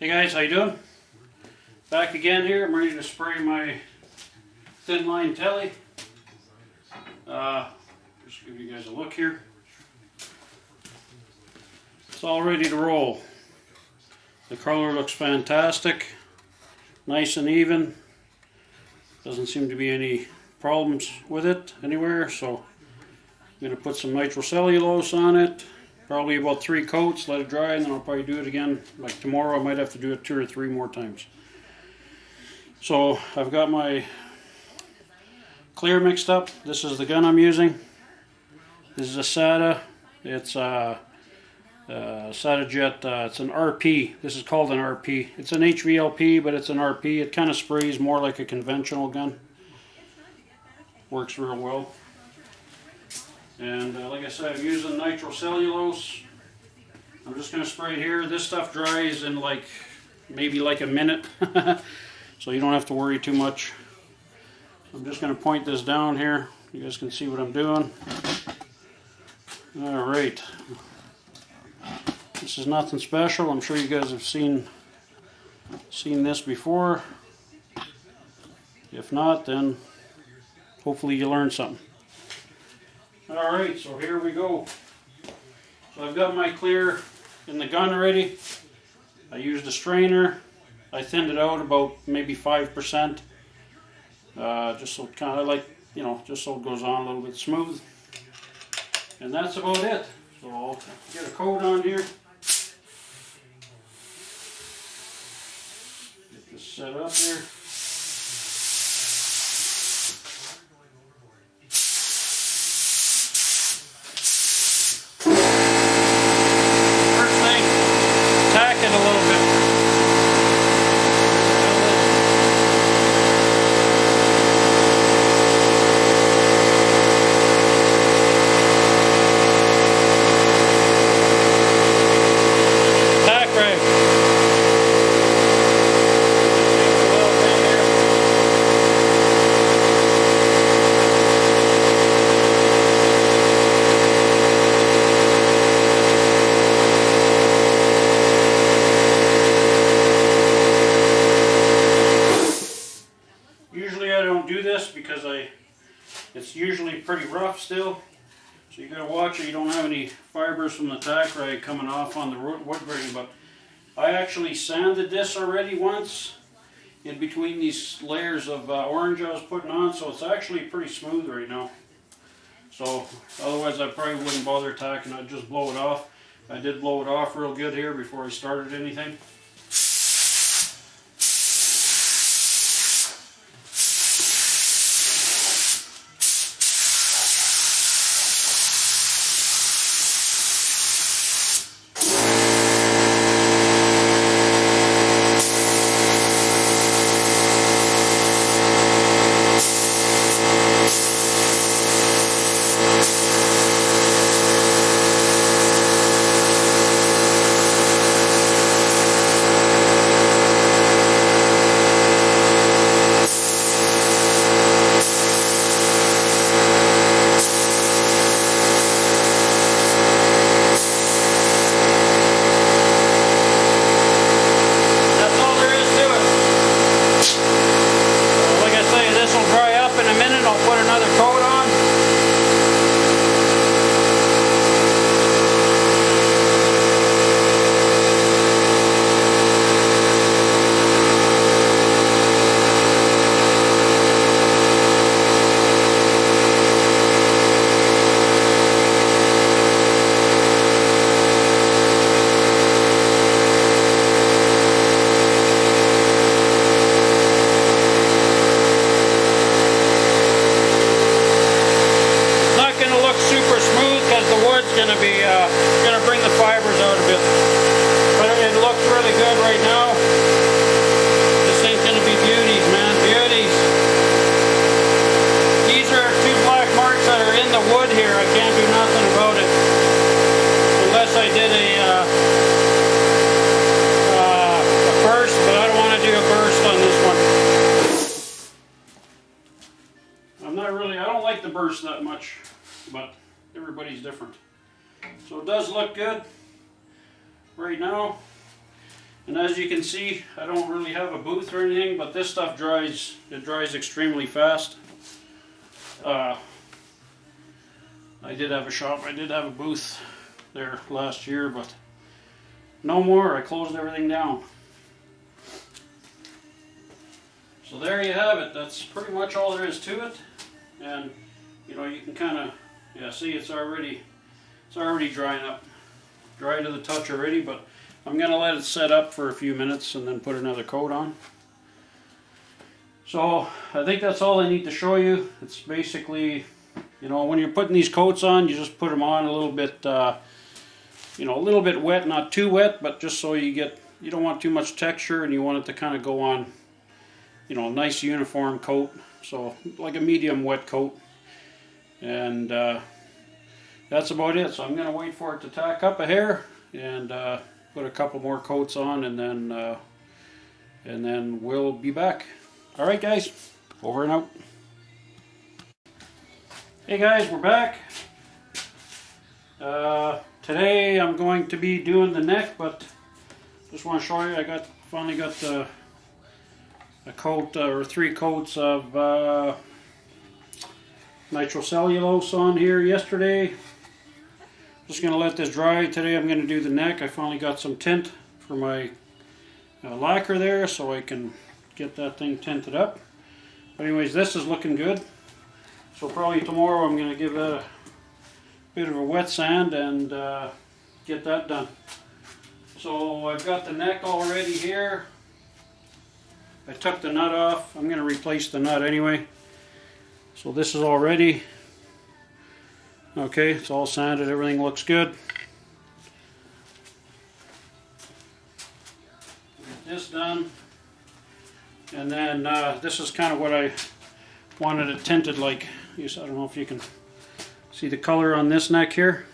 Hey guys, how you doing? Back again here. I'm ready to spray my thin line Tele. Just give you guys a look here. It's all ready to roll. The color looks fantastic, nice and even. Doesn't seem to be any problems with it anywhere, so I'm going to put some nitrocellulose on it. Probably about 3 coats, let it dry, and then I'll probably do it again. Like tomorrow, I might have to do it 2 or 3 more times. So I've got my clear mixed up. This is the gun I'm using. This is a SATA. It's a SATA Jet. It's an RP. This is called an RP. It's an HVLP, but it's an RP. It kind of sprays more like a conventional gun. Works real well. And like I said, I'm using nitrocellulose. I'm just going to spray it here. This stuff dries in maybe a minute, so you don't have to worry too much. I'm just going to point this down here. You guys can see what I'm doing. All right. This is nothing special. I'm sure you guys have seen this before. If not, then hopefully you learned something. Alright, so here we go. So I've got my clear in the gun already. I used a strainer. I thinned it out about maybe 5%. Just so it kind of just so it goes on a little bit smooth. And that's about it. So I'll get a coat on here. Get this set up here. Because it's usually pretty rough still, so you gotta watch it you don't have any fibers from the tack rag coming off on the wood grain. But I actually sanded this already once in between these layers of orange I was putting on, so it's actually pretty smooth right now. So otherwise I probably wouldn't bother tacking. I'd just blow it off. I did blow it off real good here before I started anything. Gonna bring the fibers out a bit, but it looks really good right now. This thing's gonna be beauties, man, beauties. These are 2 black marks that are in the wood here. I can't do nothing about it unless I did a burst, but I don't want to do a burst on this one. I don't like the burst that much, but everybody's different. So it does look good right now. And as you can see, I don't really have a booth or anything, but this stuff dries, it dries extremely fast. I did have a shop, I did have a booth there last year, but no more. I closed everything down. So there you have it. That's pretty much all there is to it. And you know, you can kind of, yeah, see it's already drying up. Dry to the touch already, but I'm going to let it set up for a few minutes and then put another coat on. So I think that's all I need to show you. It's basically, you know, when you're putting these coats on, you just put them on a little bit, you know, a little bit wet, not too wet, but just so you don't want too much texture and you want it to kind of go on, you know, a nice uniform coat. So like a medium wet coat. And that's about it. So I'm going to wait for it to tack up a hair and put a couple more coats on, and then we'll be back. All right, guys, over and out. Hey guys, we're back. Today I'm going to be doing the neck, but just want to show you I finally got a coat or 3 coats of nitrocellulose on here yesterday. Just going to let this dry. Today I'm going to do the neck. I finally got some tint for my lacquer there, so I can get that thing tinted up. But anyways, this is looking good. So probably tomorrow I'm going to give it a bit of a wet sand and get that done. So I've got the neck already here. I took the nut off. I'm going to replace the nut anyway. So this is all ready. Okay, it's all sanded, everything looks good. Get this done. And then this is kind of what I wanted it tinted like. I don't know if you can see the color on this neck here.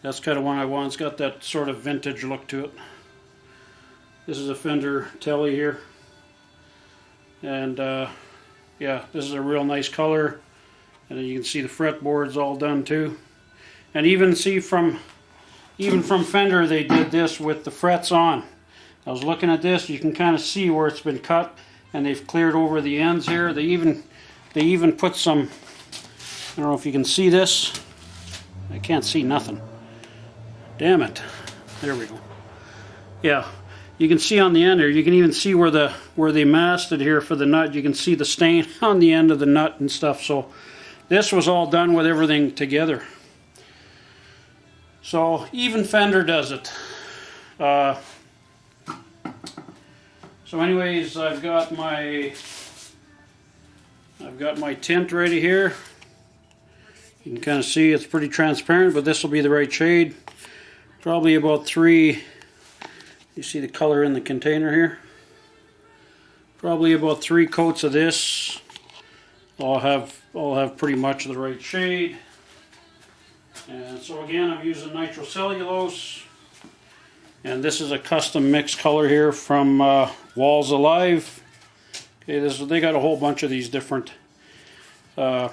That's kind of what I want. It's got that sort of vintage look to it. This is a Fender Tele here. And yeah, this is a real nice color. And then you can see the fretboard's all done too. And even see from Fender, they did this with the frets on. I was looking at this, you can kind of see where it's been cut, and they've cleared over the ends here. They even put some, I don't know if you can see this. I can't see nothing. Damn it. There we go. Yeah, you can see on the end here, you can even see where they masked it here for the nut. You can see the stain on the end of the nut and stuff. So this was all done with everything together. So even Fender does it. So anyways, I've got my tint ready here. You can kind of see it's pretty transparent, but this will be the right shade. Probably about 3. You see the color in the container here. Probably about 3 coats of this. I'll have pretty much the right shade. And so again, I'm using nitrocellulose. And this is a custom mix color here from Walls Alive. Okay, they got a whole bunch of these different, you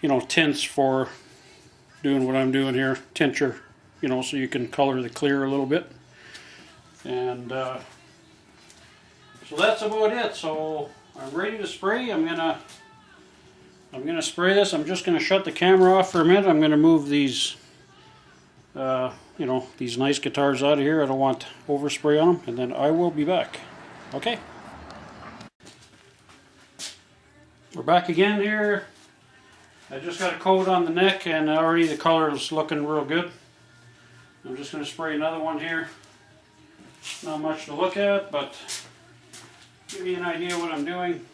know, tints for doing what I'm doing here, tincture, you know, so you can color the clear a little bit. And so that's about it. So I'm ready to spray. I'm gonna spray this. I'm just gonna shut the camera off for a minute. I'm gonna move these, you know, these nice guitars out of here. I don't want overspray on them, and then I will be back. Okay. We're back again here. I just got a coat on the neck, and already the color is looking real good. I'm just going to spray another one here. Not much to look at, but give you an idea what I'm doing.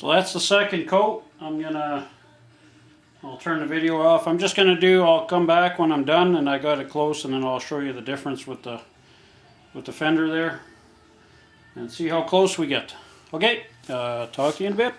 So that's the second coat. I'll turn the video off. I'll come back when I'm done and I got it close, and then I'll show you the difference with the fender there and see how close we get. Okay, talk to you in a bit.